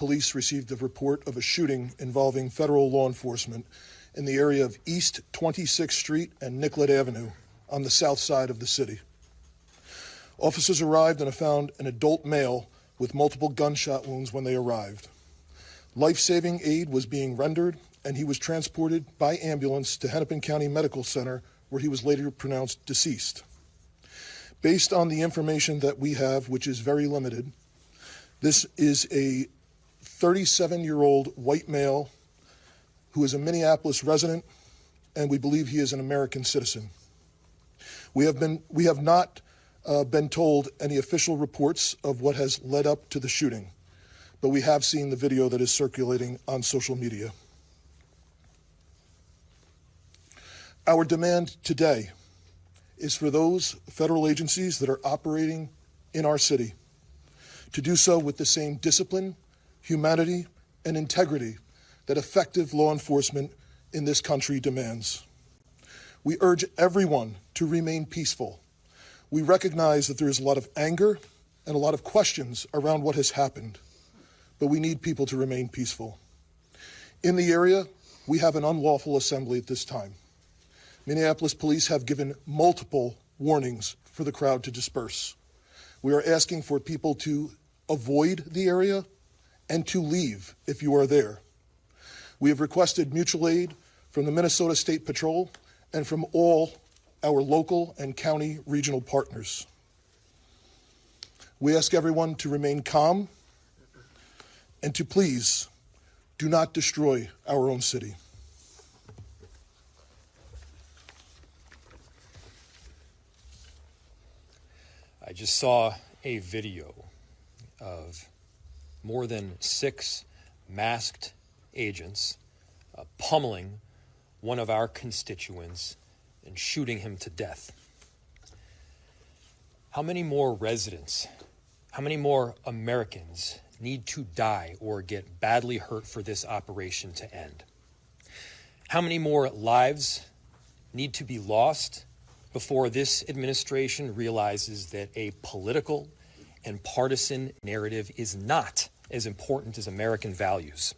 police received a report of a shooting involving federal law enforcement in the area of East 26th Street and Nicollet Avenue on the south side of the city. Officers arrived and found an adult male with multiple gunshot wounds when they arrived. Life-saving aid was being rendered, and he was transported by ambulance to Hennepin County Medical Center, where he was later pronounced deceased. Based on the information that we have, which is very limited, this is a 37-year-old white male who is a Minneapolis resident, and we believe he is an American citizen. We have not been told any official reports of what has led up to the shooting, but we have seen the video that is circulating on social media. Our demand today is for those federal agencies that are operating in our city to do so with the same discipline, humanity, and integrity that effective law enforcement in this country demands. We urge everyone to remain peaceful. We recognize that there is a lot of anger and a lot of questions around what has happened, but we need people to remain peaceful. In the area, we have an unlawful assembly at this time. Minneapolis police have given multiple warnings for the crowd to disperse. We are asking for people to avoid the area and to leave if you are there. We have requested mutual aid from the Minnesota State Patrol and from all our local and county regional partners. We ask everyone to remain calm and to please do not destroy our own city. I just saw a video of more than 6 masked agents pummeling one of our constituents and shooting him to death. How many more residents, how many more Americans need to die or get badly hurt for this operation to end? How many more lives need to be lost before this administration realizes that a political and partisan narrative is not as important as American values?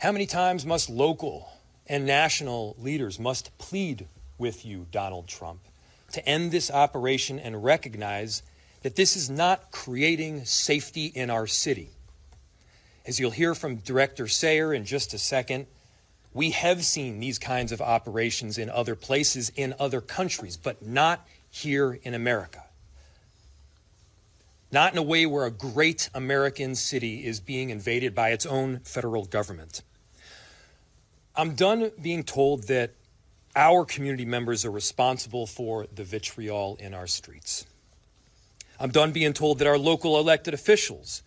How many times must local and national leaders must plead with you, Donald Trump, to end this operation and recognize that this is not creating safety in our city? As you'll hear from Director Sayre in just a second, we have seen these kinds of operations in other places, in other countries, but not here in America. Not in a way where a great American city is being invaded by its own federal government. I'm done being told that our community members are responsible for the vitriol in our streets. I'm done being told that our local elected officials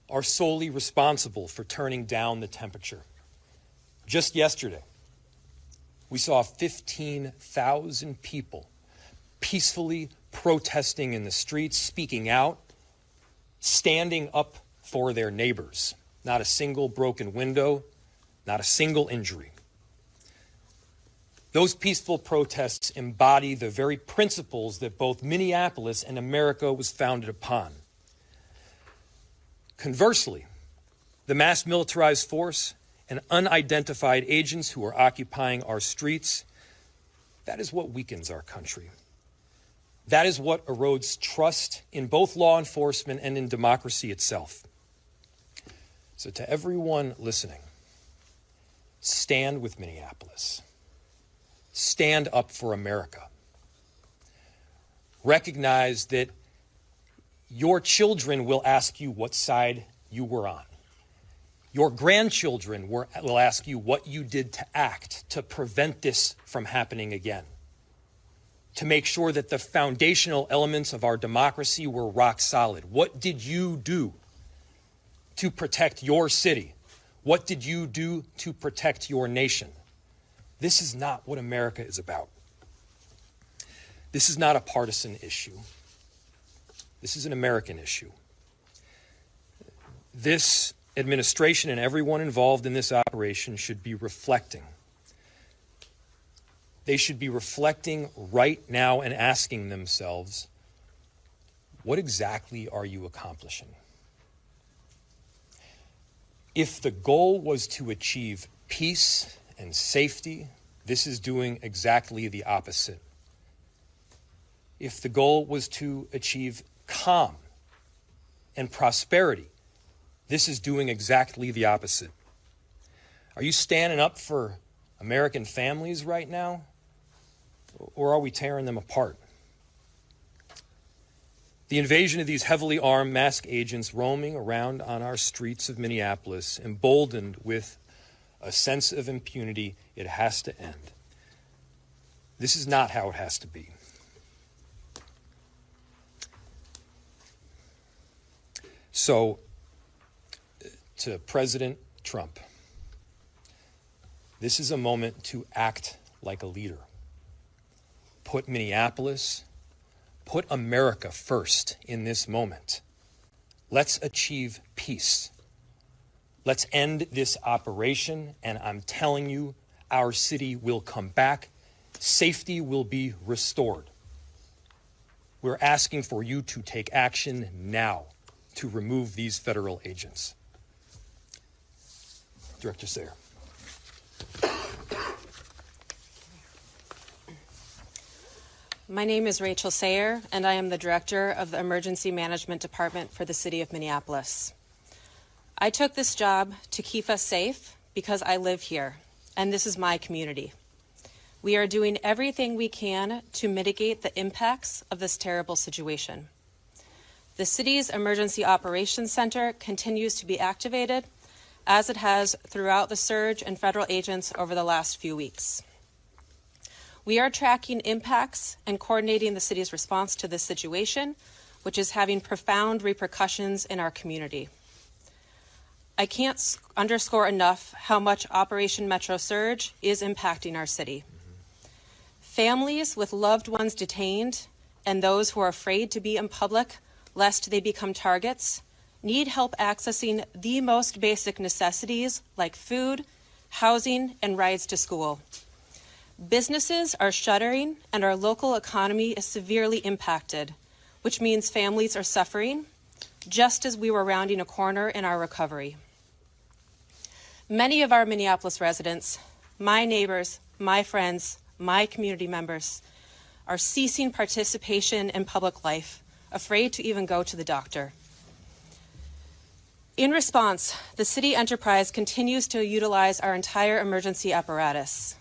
are solely responsible for turning down the temperature. Just yesterday, we saw 15,000 people peacefully protesting in the streets, speaking out, standing up for their neighbors. Not a single broken window, not a single injury. Those peaceful protests embody the very principles that both Minneapolis and America was founded upon. Conversely, the mass militarized force and unidentified agents who are occupying our streets, that is what weakens our country. That is what erodes trust in both law enforcement and in democracy itself. So to everyone listening, stand with Minneapolis. Stand up for America. Recognize that your children will ask you what side you were on. Your grandchildren will ask you what you did to act to prevent this from happening again, to make sure that the foundational elements of our democracy were rock solid. What did you do to protect your city? What did you do to protect your nation? This is not what America is about. This is not a partisan issue. This is an American issue. This administration and everyone involved in this operation should be reflecting. They should be reflecting right now and asking themselves, what exactly are you accomplishing? If the goal was to achieve peace and safety, this is doing exactly the opposite. If the goal was to achieve calm and prosperity, this is doing exactly the opposite. Are you standing up for American families right now, or are we tearing them apart? The invasion of these heavily armed masked agents roaming around on our streets of Minneapolis, emboldened with a sense of impunity, it has to end. This is not how it has to be. So, to President Trump, this is a moment to act like a leader. Put Minneapolis, put America first in this moment. Let's achieve peace. Let's end this operation, and I'm telling you, our city will come back. Safety will be restored. We're asking for you to take action now to remove these federal agents. Director Sayre. My name is Rachel Sayre, and I am the Director of the Emergency Management Department for the City of Minneapolis. I took this job to keep us safe because I live here, and this is my community. We are doing everything we can to mitigate the impacts of this terrible situation. The city's Emergency Operations Center continues to be activated, as it has throughout the surge in federal agents over the last few weeks. We are tracking impacts and coordinating the city's response to this situation, which is having profound repercussions in our community. I can't underscore enough how much Operation Metro Surge is impacting our city. Families with loved ones detained and those who are afraid to be in public lest they become targets need help accessing the most basic necessities like food, housing, and rides to school. Businesses are shuttering and our local economy is severely impacted, which means families are suffering, just as we were rounding a corner in our recovery. Many of our Minneapolis residents, my neighbors, my friends, my community members, are ceasing participation in public life, afraid to even go to the doctor. In response, the city enterprise continues to utilize our entire emergency apparatus.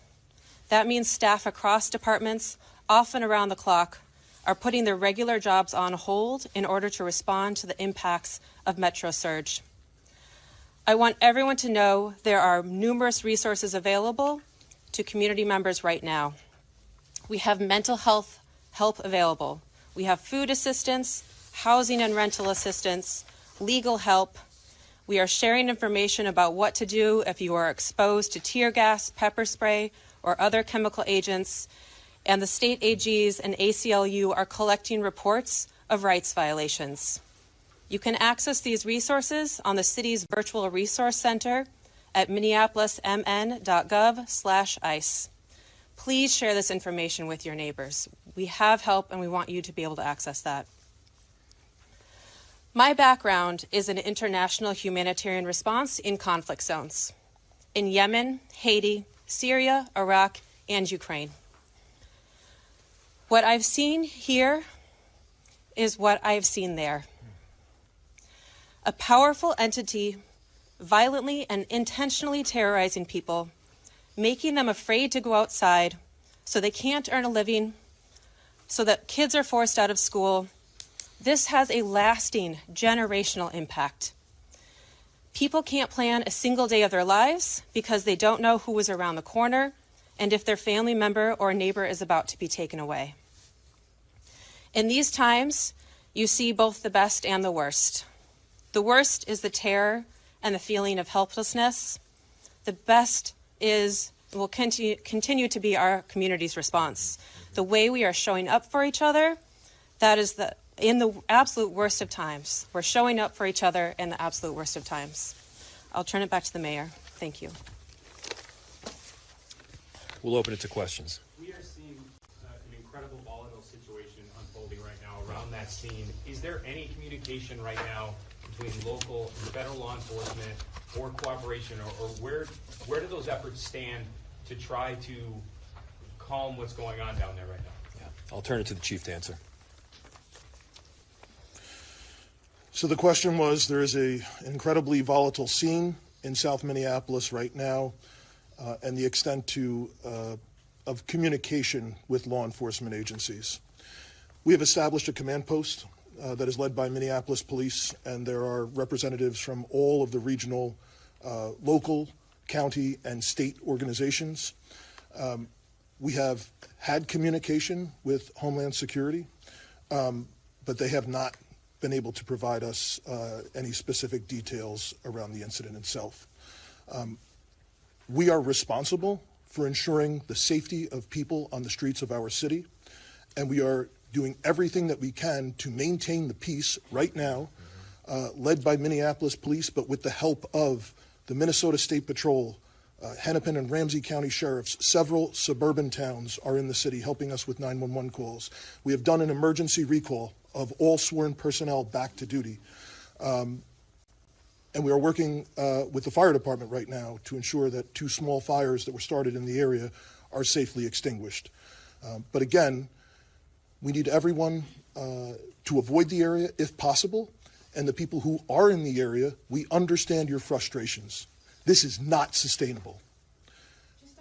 That means staff across departments, often around the clock, are putting their regular jobs on hold in order to respond to the impacts of Metro Surge. I want everyone to know there are numerous resources available to community members right now. We have mental health help available. We have food assistance, housing and rental assistance, legal help. We are sharing information about what to do if you are exposed to tear gas, pepper spray, or other chemical agents, and the state AGs and ACLU are collecting reports of rights violations. You can access these resources on the city's virtual resource center at minneapolismn.gov/ICE. Please share this information with your neighbors. We have help and we want you to be able to access that. My background is in international humanitarian response in conflict zones in Yemen, Haiti, Syria, Iraq, and Ukraine. What I've seen here is what I've seen there. A powerful entity violently and intentionally terrorizing people, making them afraid to go outside so they can't earn a living, so that kids are forced out of school. This has a lasting generational impact. People can't plan a single day of their lives because they don't know who is around the corner and if their family member or neighbor is about to be taken away. In these times, you see both the best and the worst. The worst is the terror and the feeling of helplessness. The best will continue to be our community's response. The way we are showing up for each other, that is in the absolute worst of times. We're showing up for each other in the absolute worst of times. I'll turn it back to the mayor. Thank you. We'll open it to questions. We are seeing an incredible volatile situation unfolding right now around that scene. Is there any communication right now between local and federal law enforcement or cooperation, or where do those efforts stand to try to calm what's going on down there right now? Yeah. I'll turn it to the chief to answer. So the question was, there is an incredibly volatile scene in South Minneapolis right now, and the extent of communication with law enforcement agencies. We have established a command post that is led by Minneapolis Police, and there are representatives from all of the regional, local, county, and state organizations. We have had communication with Homeland Security, but they have not been able to provide us any specific details around the incident itself. We are responsible for ensuring the safety of people on the streets of our city, and we are doing everything that we can to maintain the peace right now, led by Minneapolis Police, but with the help of the Minnesota State Patrol, Hennepin and Ramsey County Sheriffs. Several suburban towns are in the city helping us with 911 calls. We have done an emergency recall of all sworn personnel back to duty. And we are working with the fire department right now to ensure that 2 small fires that were started in the area are safely extinguished. But again, we need everyone to avoid the area if possible. And the people who are in the area, we understand your frustrations. This is not sustainable.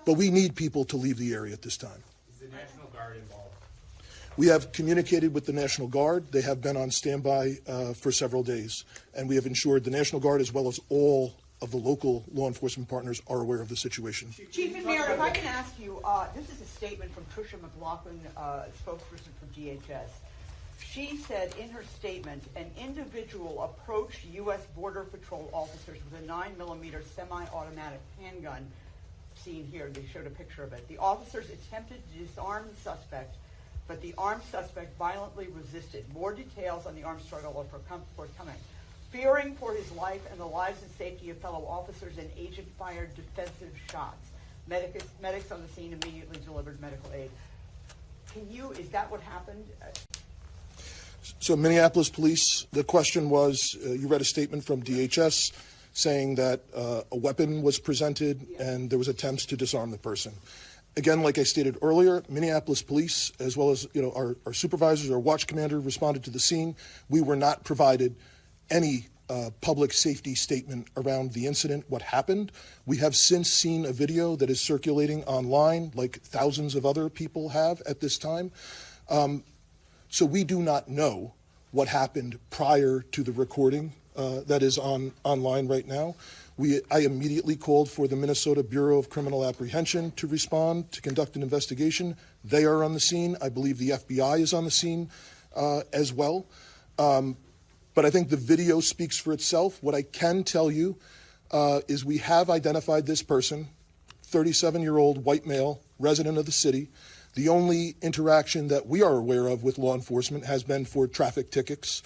But we need people to leave the area at this time. Is the National Guard involved? We have communicated with the National Guard. They have been on standby for several days. And we have ensured the National Guard, as well as all of the local law enforcement partners, are aware of the situation. Chief and Mayor, if I can ask you, this is a statement from Tricia McLaughlin, spokesperson for DHS. She said in her statement, an individual approached U.S. Border Patrol officers with a 9mm semi-automatic handgun. Seen here, they showed a picture of it. The officers attempted to disarm the suspect, but the armed suspect violently resisted. More details on the armed struggle are forthcoming. Fearing for his life and the lives and safety of fellow officers, an agent fired defensive shots. Medics on the scene immediately delivered medical aid. Is that what happened? So Minneapolis Police, the question was, you read a statement from DHS saying that a weapon was presented and there was attempts to disarm the person. Again, like I stated earlier, Minneapolis Police, as well as our supervisors, our watch commander, responded to the scene. We were not provided any public safety statement around the incident, what happened. We have since seen a video that is circulating online, like thousands of other people have at this time. So we do not know what happened prior to the recording that is online right now. I immediately called for the Minnesota Bureau of Criminal Apprehension to respond, to conduct an investigation. They are on the scene. I believe the FBI is on the scene as well. But I think the video speaks for itself. What I can tell you is we have identified this person, 37-year-old white male, resident of the city. The only interaction that we are aware of with law enforcement has been for traffic tickets,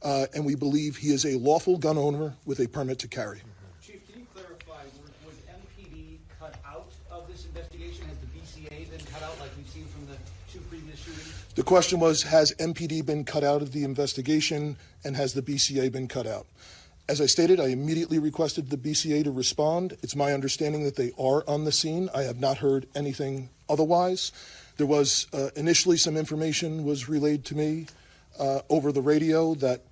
and we believe he is a lawful gun owner with a permit to carry. Chief, can you clarify, was MPD cut out of this investigation? Has the BCA been cut out like we've seen from the 2 previous shootings? The question was, has MPD been cut out of the investigation, and has the BCA been cut out? As I stated, I immediately requested the BCA to respond. It's my understanding that they are on the scene. I have not heard anything otherwise. There was initially some information was relayed to me over the radio that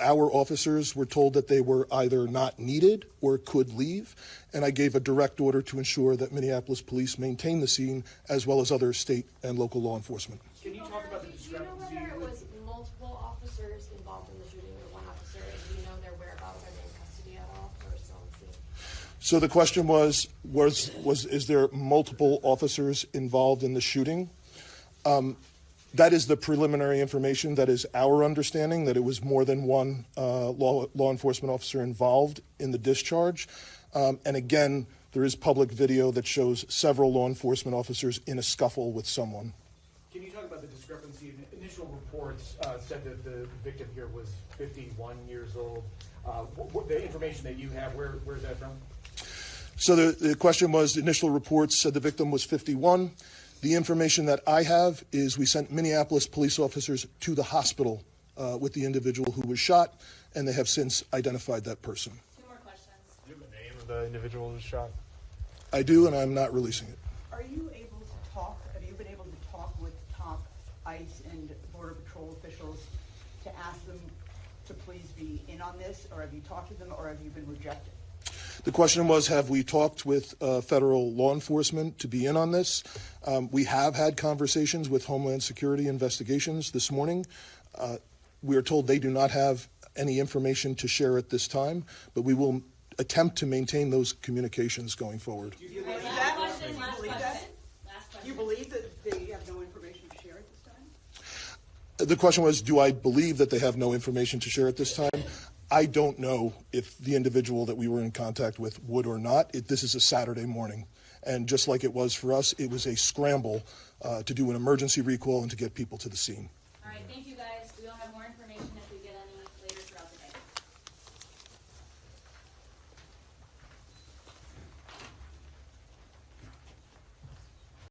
our officers were told that they were either not needed or could leave, and I gave a direct order to ensure that Minneapolis Police maintain the scene as well as other state and local law enforcement. Can you talk about the discrepancy? Do you know whether it was multiple officers involved in the shooting or one officer? Do you know their whereabouts? Are they in custody at all or still on scene? So the question was is there multiple officers involved in the shooting? That is the preliminary information. That is our understanding, that it was more than one law enforcement officer involved in the discharge. And again, there is public video that shows several law enforcement officers in a scuffle with someone. Can you talk about the discrepancy? Initial reports said that the victim here was 51 years old. The information that you have, where's that from? So the question was, the initial reports said the victim was 51. The information that I have is we sent Minneapolis police officers to the hospital with the individual who was shot, and they have since identified that person. 2 more questions. Do you have a name of the individual who was shot? I do, and I'm not releasing it. Are you able to talk, have you been able to talk with top ICE and Border Patrol officials to ask them to please be in on this, or have you talked to them, or have you been rejected? The question was, have we talked with federal law enforcement to be in on this? We have had conversations with Homeland Security Investigations this morning. We are told they do not have any information to share at this time, but we will attempt to maintain those communications going forward. Do you believe that? Do you believe that they have no information to share at this time? The question was, do I believe that they have no information to share at this time? I don't know if the individual that we were in contact with would or not. This is a Saturday morning, and just like it was for us, it was a scramble to do an emergency recall and to get people to the scene.